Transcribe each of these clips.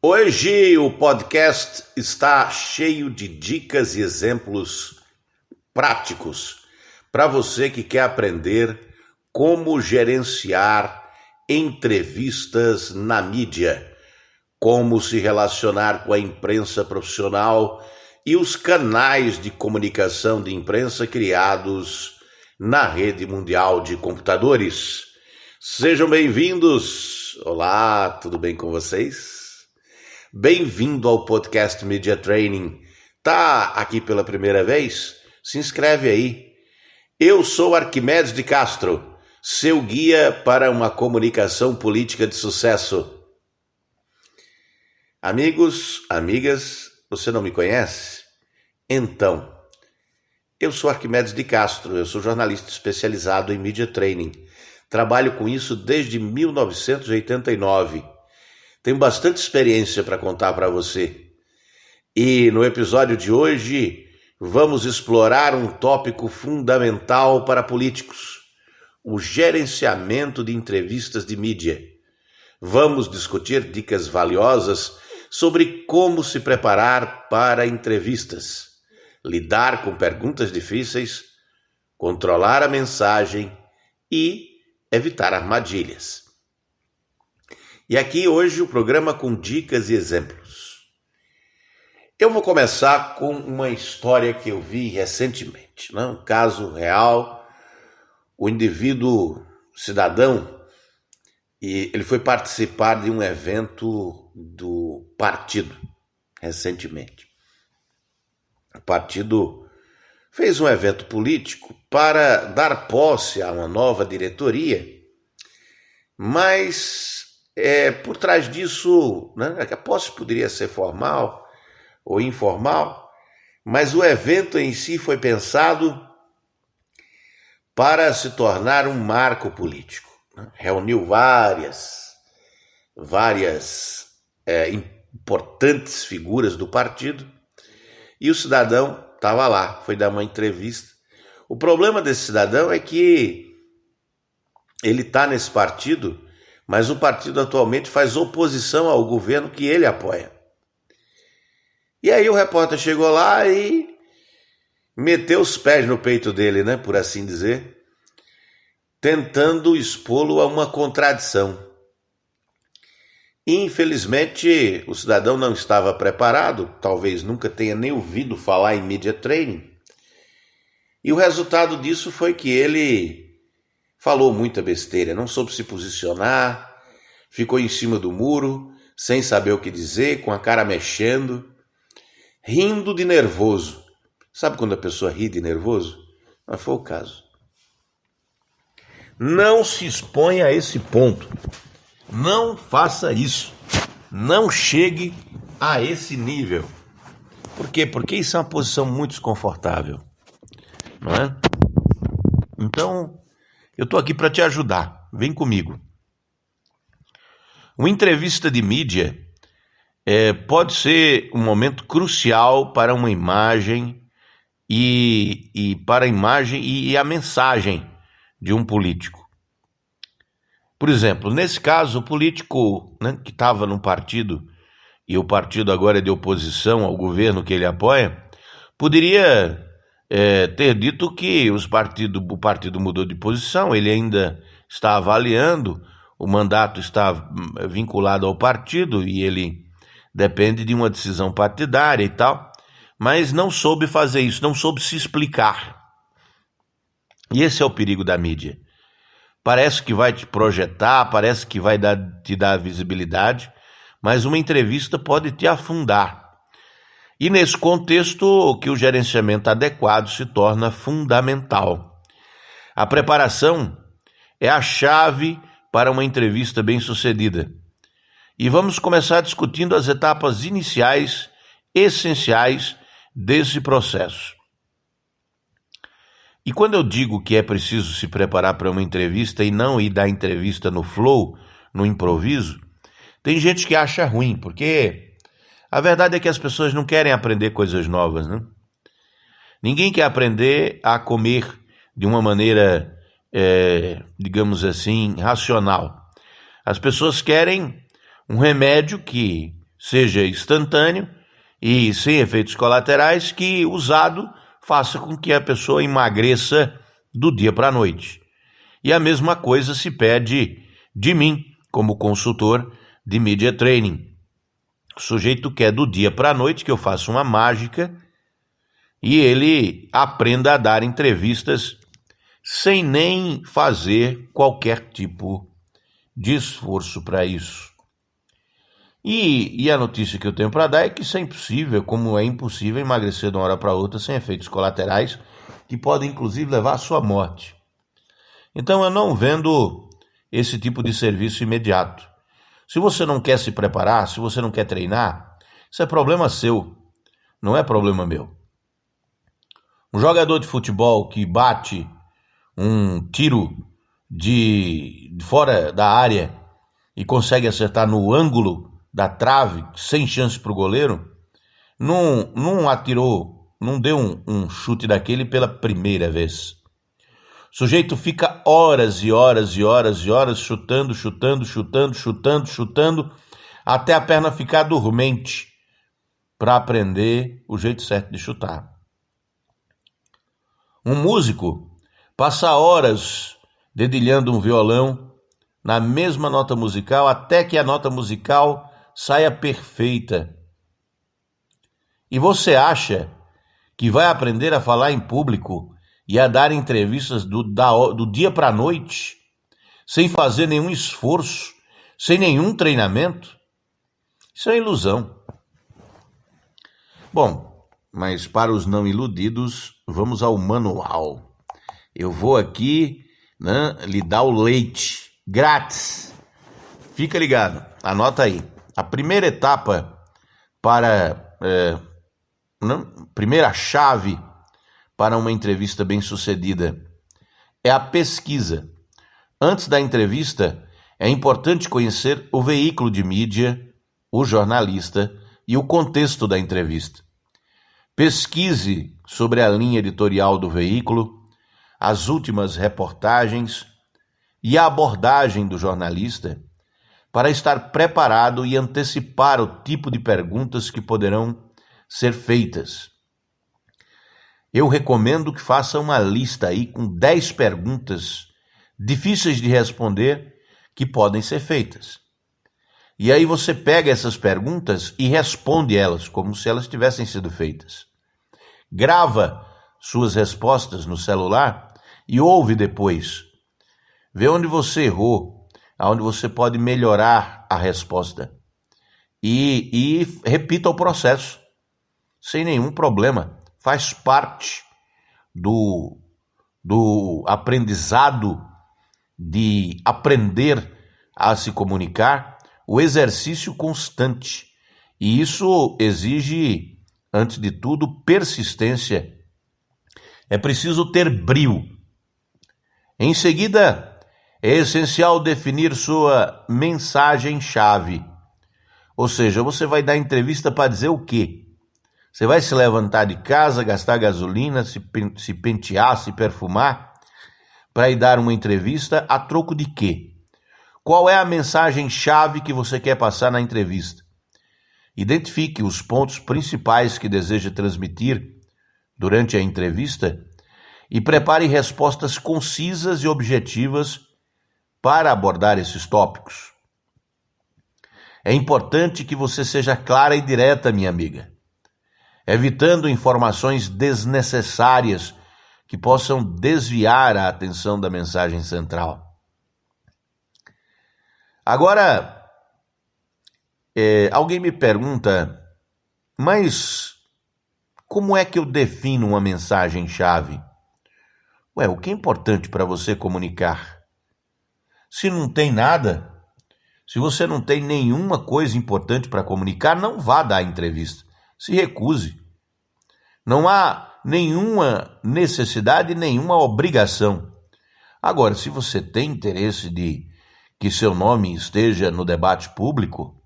Hoje o podcast está cheio de dicas e exemplos práticos para você que quer aprender como gerenciar entrevistas na mídia, como se relacionar com a imprensa profissional e os canais de comunicação de imprensa criados na rede mundial de computadores. Sejam bem-vindos! Olá, tudo bem com vocês? Bem-vindo ao podcast Media Training. Tá aqui pela primeira vez? Se inscreve aí. Eu sou Arquimedes de Castro, seu guia para uma comunicação política de sucesso. Amigos, amigas, você não me conhece? Então, eu sou Arquimedes de Castro, eu sou jornalista especializado em Media Training. Trabalho com isso desde 1989. Tenho bastante experiência para contar para você. E no episódio de hoje, vamos explorar um tópico fundamental para políticos: o gerenciamento de entrevistas de mídia. Vamos discutir dicas valiosas sobre como se preparar para entrevistas, lidar com perguntas difíceis, controlar a mensagem e evitar armadilhas. E aqui hoje o programa com dicas e exemplos. Eu vou começar com uma história que eu vi recentemente, né? Um caso real. O indivíduo cidadão, e ele foi participar de um evento do partido recentemente. O partido fez um evento político para dar posse a uma nova diretoria, mas por trás disso, né, a posse poderia ser formal ou informal, mas o evento em si foi pensado para se tornar um marco político. Né? Reuniu várias importantes figuras do partido e o cidadão estava lá, foi dar uma entrevista. O problema desse cidadão é que ele está nesse partido, mas o partido atualmente faz oposição ao governo que ele apoia. E aí o repórter chegou lá e meteu os pés no peito dele, né, por assim dizer, tentando expô-lo a uma contradição. Infelizmente, o cidadão não estava preparado, talvez nunca tenha nem ouvido falar em Media Training, e o resultado disso foi que ele falou muita besteira, não soube se posicionar, ficou em cima do muro, sem saber o que dizer, com a cara mexendo, rindo de nervoso. Sabe quando a pessoa ri de nervoso? Não foi o caso. Não se exponha a esse ponto. Não faça isso. Não chegue a esse nível. Por quê? Porque isso é uma posição muito desconfortável. Não é? Então, eu estou aqui para te ajudar. Vem comigo. Uma entrevista de mídia pode ser um momento crucial para uma imagem e para a imagem e a mensagem de um político. Por exemplo, nesse caso, o político, né, que estava num partido e o partido agora é de oposição ao governo que ele apoia, poderia ter dito que o partido mudou de posição, ele ainda está avaliando, o mandato está vinculado ao partido e ele depende de uma decisão partidária e tal, mas não soube fazer isso, não soube se explicar. E esse é o perigo da mídia. Parece que vai te projetar, parece que vai te dar visibilidade, mas uma entrevista pode te afundar. E nesse contexto, que o gerenciamento adequado se torna fundamental. A preparação é a chave para uma entrevista bem-sucedida. E vamos começar discutindo as etapas iniciais, essenciais desse processo. E quando eu digo que é preciso se preparar para uma entrevista e não ir dar entrevista no flow, no improviso, tem gente que acha ruim, porque a verdade é que as pessoas não querem aprender coisas novas, né? Ninguém quer aprender a comer de uma maneira, digamos assim, racional. As pessoas querem um remédio que seja instantâneo e sem efeitos colaterais, que usado faça com que a pessoa emagreça do dia para a noite. E a mesma coisa se pede de mim, como consultor de Media Training. O sujeito quer do dia para a noite que eu faça uma mágica e ele aprenda a dar entrevistas sem nem fazer qualquer tipo de esforço para isso. E a notícia que eu tenho para dar é que isso é impossível, como é impossível emagrecer de uma hora para outra sem efeitos colaterais, que podem inclusive levar à sua morte. Então eu não vendo esse tipo de serviço imediato. Se você não quer se preparar, se você não quer treinar, isso é problema seu, não é problema meu. Um jogador de futebol que bate um tiro de fora da área e consegue acertar no ângulo da trave, sem chance para o goleiro, não atirou, não deu um chute daquele pela primeira vez. O sujeito fica horas e horas e horas e horas chutando, até a perna ficar dormente para aprender o jeito certo de chutar. Um músico passa horas dedilhando um violão na mesma nota musical até que a nota musical saia perfeita. E você acha que vai aprender a falar em público e a dar entrevistas do dia para a noite, sem fazer nenhum esforço, sem nenhum treinamento? Isso é ilusão. Bom, mas para os não iludidos, vamos ao manual. Eu vou aqui, lhe dar o leite, grátis. Fica ligado, anota aí. A primeira etapa primeira chave para uma entrevista bem-sucedida é a pesquisa. Antes da entrevista, é importante conhecer o veículo de mídia, o jornalista e o contexto da entrevista. Pesquise sobre a linha editorial do veículo, as últimas reportagens e a abordagem do jornalista para estar preparado e antecipar o tipo de perguntas que poderão ser feitas. Eu recomendo que faça uma lista aí com 10 perguntas difíceis de responder que podem ser feitas. E aí você pega essas perguntas e responde elas como se elas tivessem sido feitas. Grava suas respostas no celular e ouve depois. Vê onde você errou, aonde você pode melhorar a resposta. E repita o processo, sem nenhum problema. Faz parte do aprendizado de aprender a se comunicar, o exercício constante. E isso exige, antes de tudo, persistência. É preciso ter brio. Em seguida, é essencial definir sua mensagem-chave. Ou seja, você vai dar entrevista para dizer o quê? Você vai se levantar de casa, gastar gasolina, se pentear, se perfumar, para ir dar uma entrevista a troco de quê? Qual é a mensagem-chave que você quer passar na entrevista? Identifique os pontos principais que deseja transmitir durante a entrevista e prepare respostas concisas e objetivas para abordar esses tópicos. É importante que você seja clara e direta, minha amiga, evitando informações desnecessárias que possam desviar a atenção da mensagem central. Agora, alguém me pergunta, mas como é que eu defino uma mensagem-chave? O que é importante para você comunicar? Se não tem nada, se você não tem nenhuma coisa importante para comunicar, não vá dar entrevista. Se recuse. Não há nenhuma necessidade, nenhuma obrigação. Agora, se você tem interesse de que seu nome esteja no debate público,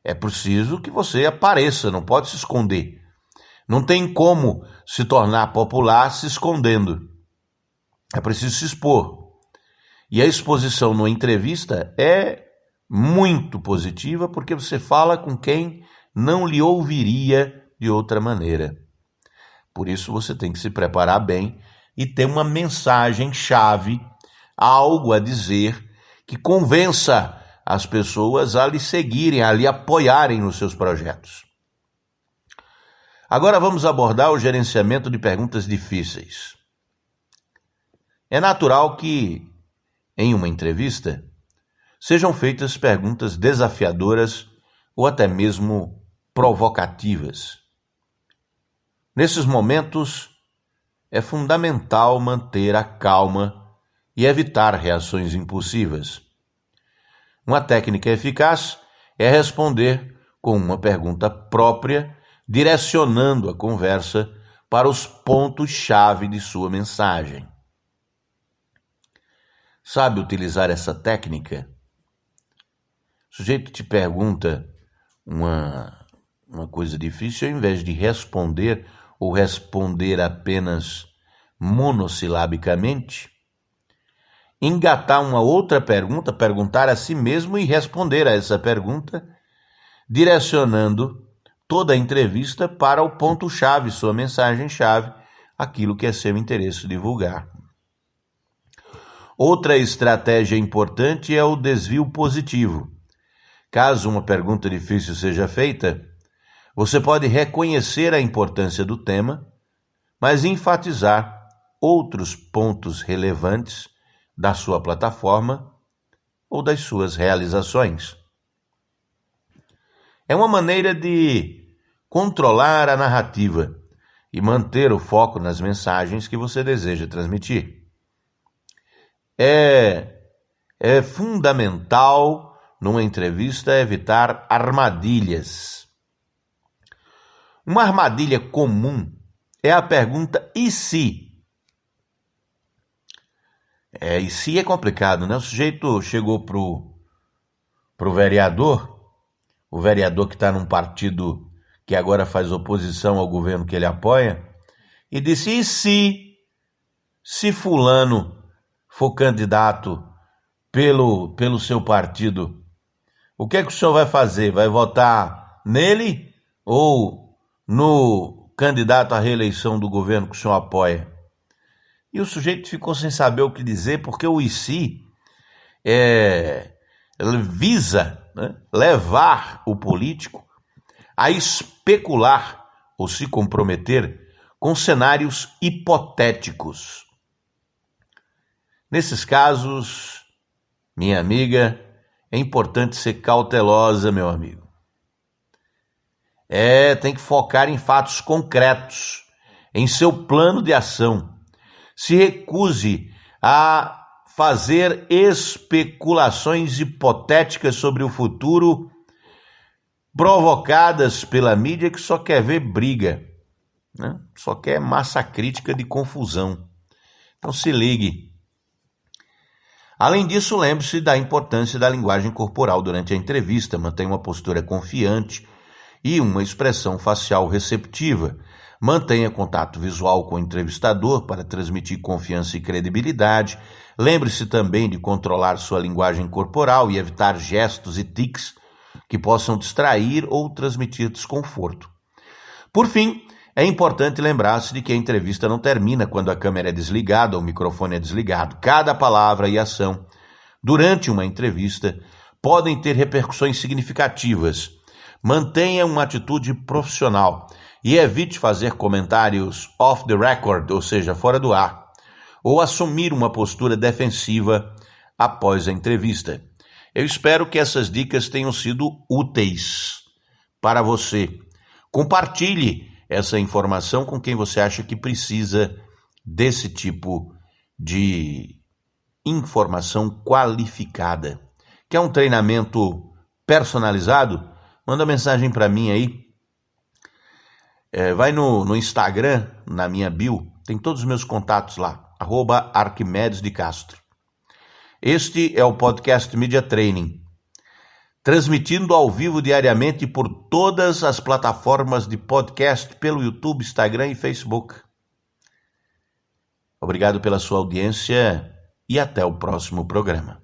é preciso que você apareça, não pode se esconder. Não tem como se tornar popular se escondendo. É preciso se expor. E a exposição numa entrevista é muito positiva porque você fala com quem não lhe ouviria de outra maneira. Por isso você tem que se preparar bem e ter uma mensagem-chave, algo a dizer que convença as pessoas a lhe seguirem, a lhe apoiarem nos seus projetos. Agora vamos abordar o gerenciamento de perguntas difíceis. É natural que, em uma entrevista, sejam feitas perguntas desafiadoras ou até mesmo provocativas. Nesses momentos, é fundamental manter a calma e evitar reações impulsivas. Uma técnica eficaz é responder com uma pergunta própria, direcionando a conversa para os pontos-chave de sua mensagem. Sabe utilizar essa técnica? O sujeito te pergunta uma coisa difícil, ao invés de responder ou responder apenas monossilabicamente, engatar uma outra pergunta, perguntar a si mesmo e responder a essa pergunta, direcionando toda a entrevista para o ponto-chave, sua mensagem-chave, aquilo que é seu interesse divulgar. Outra estratégia importante é o desvio positivo. Caso uma pergunta difícil seja feita, você pode reconhecer a importância do tema, mas enfatizar outros pontos relevantes da sua plataforma ou das suas realizações. É uma maneira de controlar a narrativa e manter o foco nas mensagens que você deseja transmitir. É fundamental, numa entrevista, evitar armadilhas. Uma armadilha comum é a pergunta "e se?". E se é complicado, né? O sujeito chegou pro vereador, o vereador que está num partido que agora faz oposição ao governo que ele apoia, e disse: "E se fulano for candidato pelo seu partido, o que é que o senhor vai fazer? Vai votar nele ou no candidato à reeleição do governo que o senhor apoia?" E o sujeito ficou sem saber o que dizer, porque o "e se" visa, né, levar o político a especular ou se comprometer com cenários hipotéticos. Nesses casos, minha amiga, é importante ser cautelosa, meu amigo. Tem que focar em fatos concretos, em seu plano de ação. Se recuse a fazer especulações hipotéticas sobre o futuro, provocadas pela mídia que só quer ver briga, né? Só quer massa crítica de confusão. Então se ligue. Além disso, lembre-se da importância da linguagem corporal durante a entrevista. Mantenha uma postura confiante e uma expressão facial receptiva. Mantenha contato visual com o entrevistador para transmitir confiança e credibilidade. Lembre-se também de controlar sua linguagem corporal e evitar gestos e tics que possam distrair ou transmitir desconforto. Por fim, é importante lembrar-se de que a entrevista não termina quando a câmera é desligada ou o microfone é desligado. Cada palavra e ação durante uma entrevista podem ter repercussões significativas. Mantenha uma atitude profissional e evite fazer comentários off the record, ou seja, fora do ar, ou assumir uma postura defensiva após a entrevista. Eu espero que essas dicas tenham sido úteis para você. Compartilhe essa informação com quem você acha que precisa desse tipo de informação qualificada. Quer um treinamento personalizado? Manda mensagem para mim aí. Vai no Instagram, na minha bio, tem todos os meus contatos lá, @Arquimedes de Castro. Este é o podcast Media Training, transmitindo ao vivo diariamente por todas as plataformas de podcast, pelo YouTube, Instagram e Facebook. Obrigado pela sua audiência e até o próximo programa.